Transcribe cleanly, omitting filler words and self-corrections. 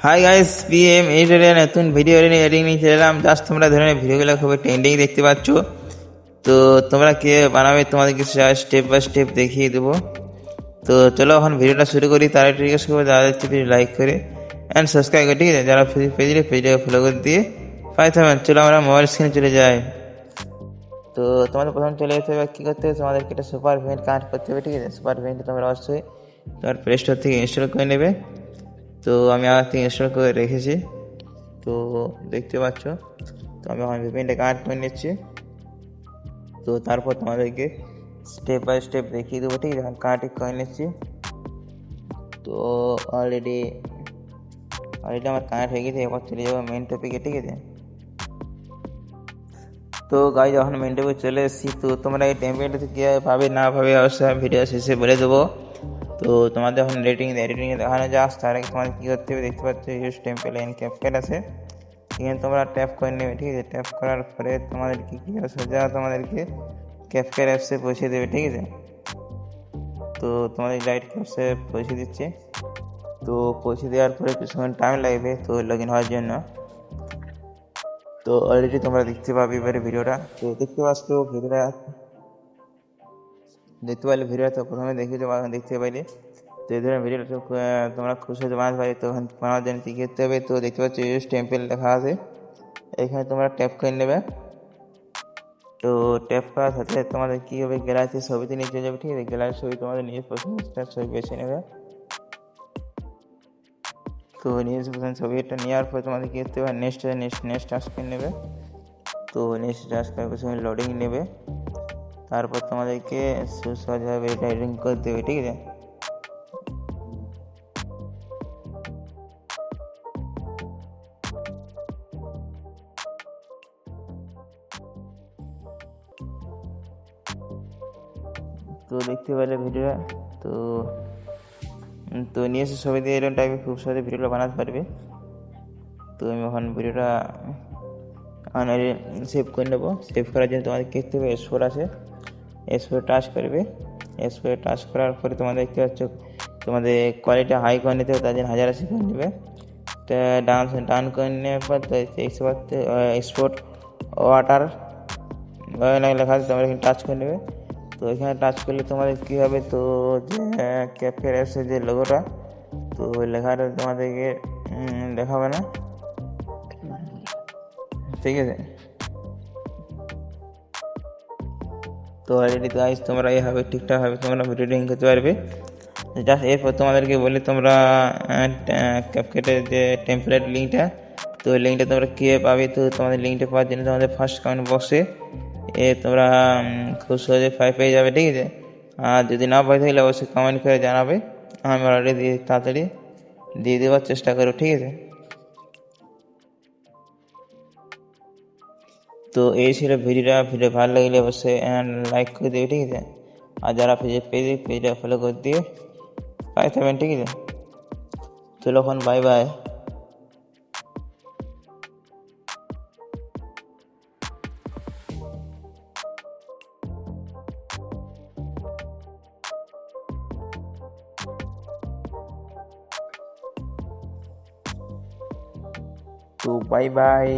Hi guys, PM এডিটরের নতুন video editing নিয়ে চলে এলাম। জাস্ট তোমরা ধরনের ভিডিওগুলো খুবই ট্রেন্ডিং দেখতে পাচ্ছ। তো তোমরা কে বানাবে তোমাদেরকে স্টেপ বাই স্টেপ দেখিয়ে দেবো। তো চলো এখন ভিডিওটা শুরু করি। তার একটু রিকোয়েস্ট করবো, যারা দেখছে ভিডিও লাইক করে অ্যান্ড সাবস্ক্রাইব করে, ঠিক আছে? যারা পেজে ফলো করে দিয়ে পাইথামেন। চলো আমরা মোবাইল স্ক্রিনে চলে যাই। তো তোমাদের প্রথম চলে যেতে হবে, কী করতে হবে, তোমাদেরকে একটা সুপার ভেন্ট কানেক্ট করতে হবে, ঠিক আছে? সুপার ভেন্টটা তোমরা অবশ্যই তোমার প্লে স্টোর থেকে ইনস্টল করে নেবে। তো আমি আগে থেকে ইনস্টল করে রেখেছি, তো দেখতে পাচ্ছ। তো আমি এখন ভিপিএনটা কানেক্ট করে নিচ্ছি। তো তারপর তোমাদেরকে স্টেপ বাই স্টেপ দেখিয়ে দেবো, ঠিক আছে? কানেক্ট করে নিচ্ছি। তো অলরেডি আমার কানেক্ট হয়ে গেছে। এবার চলে যাবো মেন টপিকে, ঠিক আছে? তো গাইজ যখন মেন টপিকে চলে এসেছি, তো তোমরা এই টেমপ্লেটটা কীভাবে পাবে না পাবে অবশ্যই ভিডিও শেষে বলে দেবো। তো তোমাদের যখন এডিটিংয়ে দেখানো যাক, তার আগে তোমাদের কী করতে হবে দেখতে পাচ্ছ, ইউজ টেমপ্লেট এন্ড ক্যাপকাট আছে। এখানে তোমরা ট্যাপ করে নেবে, ঠিক আছে? ট্যাপ করার পরে তোমাদেরকে কী সোজা তোমাদেরকে ক্যাপকাট অ্যাপসে পৌঁছে দেবে, ঠিক আছে? তো তোমাদের ডাইরেক্ট অ্যাপসে পৌঁছে দিচ্ছে। তো পৌঁছে দেওয়ার পরে কিছু সময় টাইম লাগবে তো লগ ইন হওয়ার জন্য। তো অলরেডি তোমরা দেখতে পাবে এবারে ভিডিওটা। তো দেখতে পাচ্ছ ভিডিওটা তো প্রথমে দেখতে পাইলে। তো এই ধরনের ভিডিওটা তোমরা খুব সহজে বানাতে পারি। তো বানানোর জন্য কী করতে হবে, তো দেখতে পাচ্ছ ইউজ টেম্পল লেখা আছে, এখানে তোমরা ট্যাপ করে নেবে। তো ট্যাপ করার সাথে তোমাদের কী হবে, গ্যালারিতে ছবিতে নিয়ে চলে যাবে, ঠিক আছে? গ্যালারির ছবি তোমাদের নিজের পছন্দের ছবি বেছে নেবে। তো নিজের পছন্দের ছবিটা নেওয়ার পর তোমাদের কী করতে হবে, নেক্সট টাচ করে নেবে। তো নেক্সট টাচ করার কিছু লোডিং নেবে। তারপর তোমাদেরকে সহজভাবে এটা এডিটিং করে দেবে, ঠিক আছে? তো দেখতে পেলে ভিডিওটা। তো তো নিয়ে এসে ছবি দিয়ে এরকম টাইপের খুব সহজে ভিডিওটা বানাতে পারবে। তো আমি এখন ভিডিওটা সেভ করে নেবো। সেভ করার জন্য তোমাদের দেখতে হবে S4 আছে, S4 টাচ করবে। S4 টাচ করার পরে তোমাদের দেখতে পাচ্ছ তোমাদের কোয়ালিটি হাই করে নিতে হবে, তার জন্য 1080 করে নেবে। ডান করে নেওয়ার পর এক্সপোর্ট ওয়াটার লেখা আছে, তোমরা এখানে টাচ করে নেবে। তো এখানে টাচ করলে তোমাদের কী হবে, তো যে ক্যাফের অ্যাপসে যে লোগোটা, তো ওই লেখাটা তোমাদেরকে দেখাবে না, ঠিক আছে? তো অলরেডি গাইজ তোমরা এইভাবে ঠিকঠাকভাবে তোমরা ভিডিও এডিটিং করতে পারবে। জাস্ট এরপর তোমাদেরকে বলি তোমরা ক্যাপকাটের যে টেমপ্লেট লিঙ্কটা, তো ওই লিঙ্কটা তোমরা কীভাবে পাবে। তো তোমাদের লিঙ্কটা পাওয়ার জন্য তোমাদের ফার্স্ট কমেন্ট বক্সে তোমরা খুব সহজে পেয়ে যাবে, ঠিক আছে? আর যদি না পাই থাকলে অবশ্যই কমেন্ট করে জানাবে, আমি অলরেডি তাড়াতাড়ি দিয়ে দেওয়ার চেষ্টা করো, ঠিক আছে? তো এই ছিল ভিডিও ভালো লাগলে অবশ্যই লাইক করে দেবে, ঠিক আছে? আর যারা পেজটা ফলো করে দিয়ে পাই থাকবেন, ঠিক আছে? চলো এখন বাই বাই। তো বাই বাই।